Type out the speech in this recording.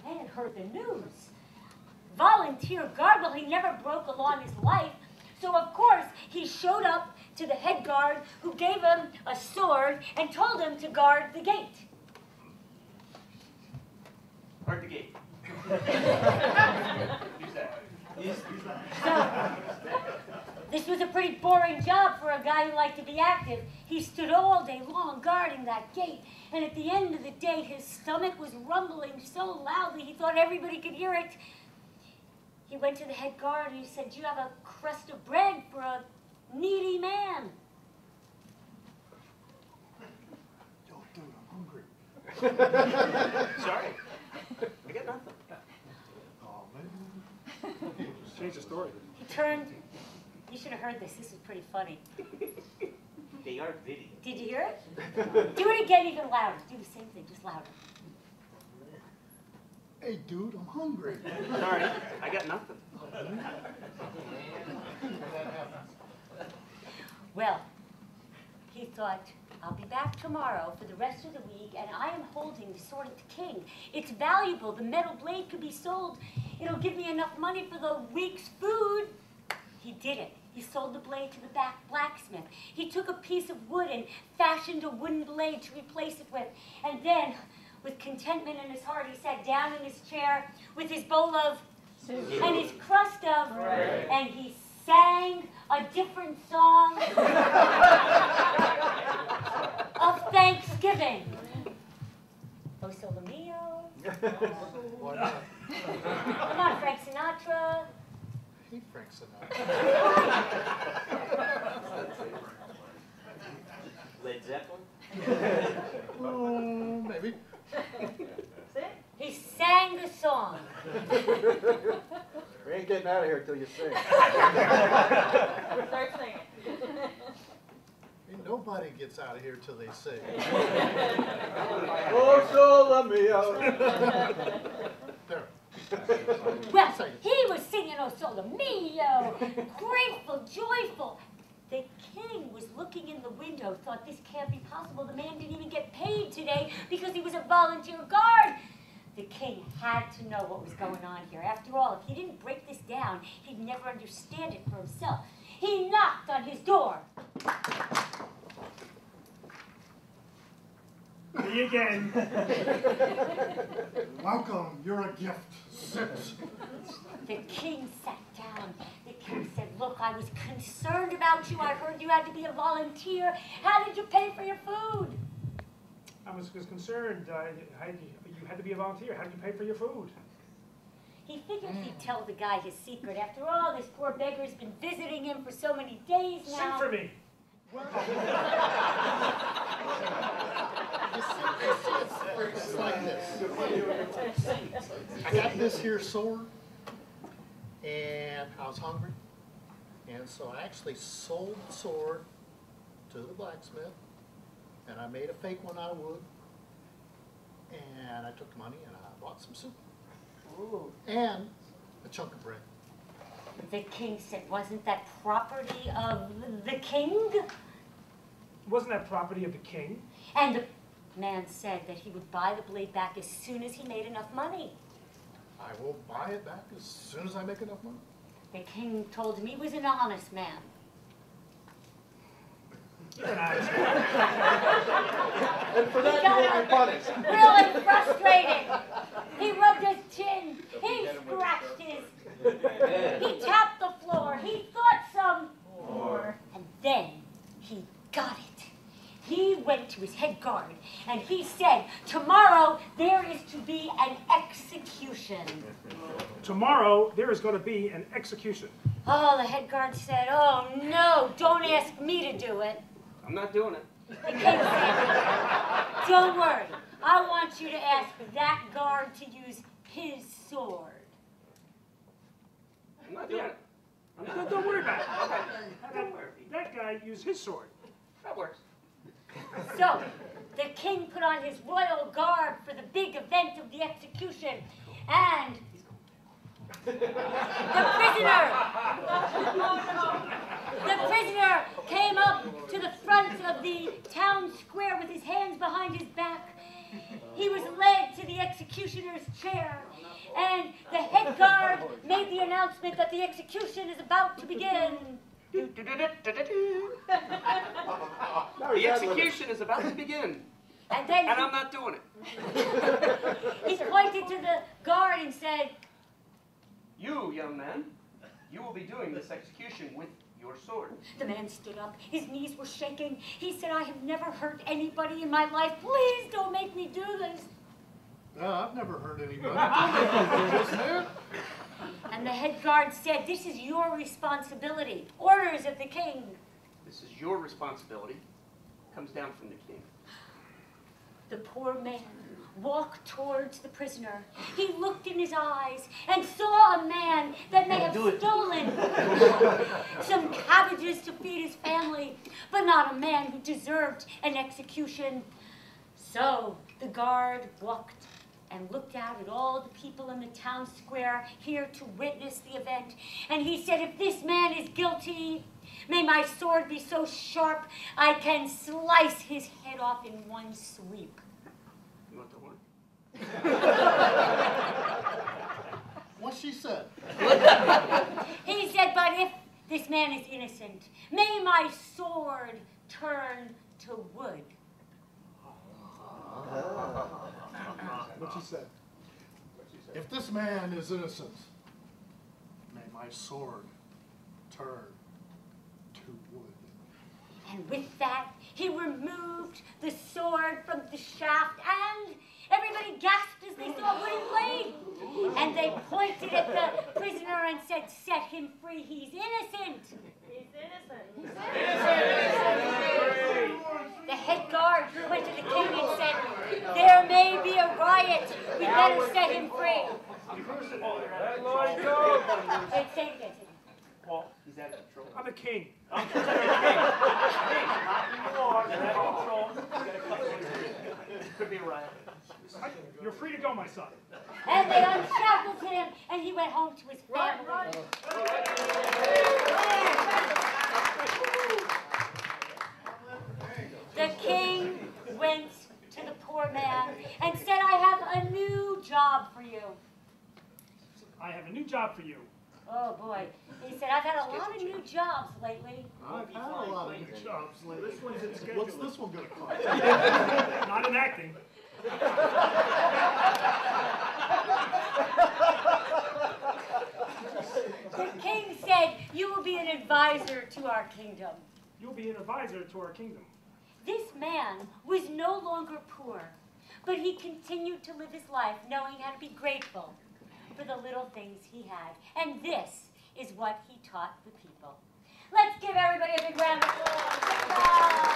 old man heard the news. Volunteer guard, well, he never broke a law in his life. So, of course, he showed up to the head guard, who gave him a sword and told him to guard the gate. Guard the gate. Use that. So, this was a pretty boring job for a guy who liked to be active. He stood all day long guarding that gate, and at the end of the day, his stomach was rumbling so loudly he thought everybody could hear it. He went to the head guard and he said, "Do you have a crust of bread for a needy man?" Yo, dude, I'm hungry. Sorry. I got nothing. Oh, man. Change the story. He turned. You should have heard this. This is pretty funny. They are video. Did you hear it? Do it again even louder. Do the same thing, just louder. Hey, dude, I'm hungry. Sorry, I got nothing. Well, he thought, I'll be back tomorrow for the rest of the week, and I am holding the sword of the king. It's valuable. The metal blade could be sold. It'll give me enough money for the week's food. He did it. He sold the blade to the blacksmith. He took a piece of wood and fashioned a wooden blade to replace it with. And then, with contentment in his heart, he sat down in his chair with his bowl of soup and his crust of bread, and he sang a different song of Thanksgiving. O Sole Mio. Why not? Come on, Frank Sinatra. I hate Frank Sinatra. Led Zeppelin? Oh, maybe. He sang the song. We ain't getting out of here until you sing. Start singing. Ain't nobody gets out of here till they sing. Oh, Sole Mio. There. Well, he was singing O Sole Mio, grateful, joyful. The king was looking in the window, thought this can't be possible. The man didn't even get paid today because he was a volunteer guard. The king had to know what was going on here. After all, if he didn't break this down, he'd never understand it for himself. He knocked on his door. Me again. Welcome, you're a gift. Sit. The king sat down. The king said, "Look, I was concerned about you. I heard you had to be a volunteer. How did you pay for your food?" I was concerned. You had to be a volunteer. How did you pay for your food? He figured he'd tell the guy his secret. After all, this poor beggar's been visiting him for so many days now. Sing for me. It's like this. I got this here sword, and I was hungry, and so I actually sold the sword to the blacksmith, and I made a fake one out of wood, and I took the money and I bought some soup. Ooh. And a chunk of bread. The king said, "Wasn't that property of the king?" Wasn't that property of the king? And the man said that he would buy the blade back as soon as he made enough money. I will buy it back as soon as I make enough money. The king told him he was an honest man. You're an honest man. And for that, He got you will be punished. really frustrated. He rubbed his chin. He scratched his. He tapped the floor. He thought some more. And then he got it. He went to his head guard and he said, "Tomorrow there is to be an execution." Tomorrow, there is going to be an execution. Oh, the head guard said, "Oh no, don't ask me to do it." I'm not doing it. The king said, "Don't worry. I want you to ask that guard to use his sword." I'm not doing it. Don't worry about it. Don't worry. That guy used his sword. That works. So, the king put on his royal garb for the big event of the execution, and the prisoner came up to the front of the town square with his hands behind his back. He was led to the execution. executioner's chair, and the head guard made the announcement that the execution is about to begin. The execution is about to begin, And then and I'm not doing it. he pointed to the guard and said, You, young man, you will be doing this execution with your sword. the man stood up. His knees were shaking. He said, I have never hurt anybody in my life. Please don't make me do this. No, I've never heard anybody do this, man. And the head guard said, this is your responsibility. Orders of the king. This is your responsibility. Comes down from the king. The poor man walked towards the prisoner. He looked in his eyes and saw a man that may have stolen some cabbages to feed his family, but not a man who deserved an execution. So the guard walked and looked out at all the people in the town square here to witness the event. And he said, if this man is guilty, may my sword be so sharp I can slice his head off in one sweep. You want the horn? What she said. He said, but if this man is innocent, may my sword turn to wood. What she said. If this man is innocent, may my sword turn to wood. And with that, he removed the sword from the shaft, and everybody gasped as they saw wooden blade. And they pointed at the prisoner and said, set him free, he's innocent. He's innocent. The head guard went to the king and said, there may be a riot, we better set him free. Say it again. Well, He's out of control. I'm a king. Could be a riot. You're free to go, my son. And they unshackled him, and he went home to his family. The king went to the poor man and said, I have a new job for you. I have a new job for you. Oh boy. He said, I've had a lot of new jobs lately. I've had a lot of new jobs lately. This one's in schedule. What's this one gonna cost? Not in acting. The king said, you will be an advisor to our kingdom. You'll be an advisor to our kingdom. This man was no longer poor, but he continued to live his life knowing how to be grateful for the little things he had. And this is what he taught the people. Let's give everybody a big round of applause.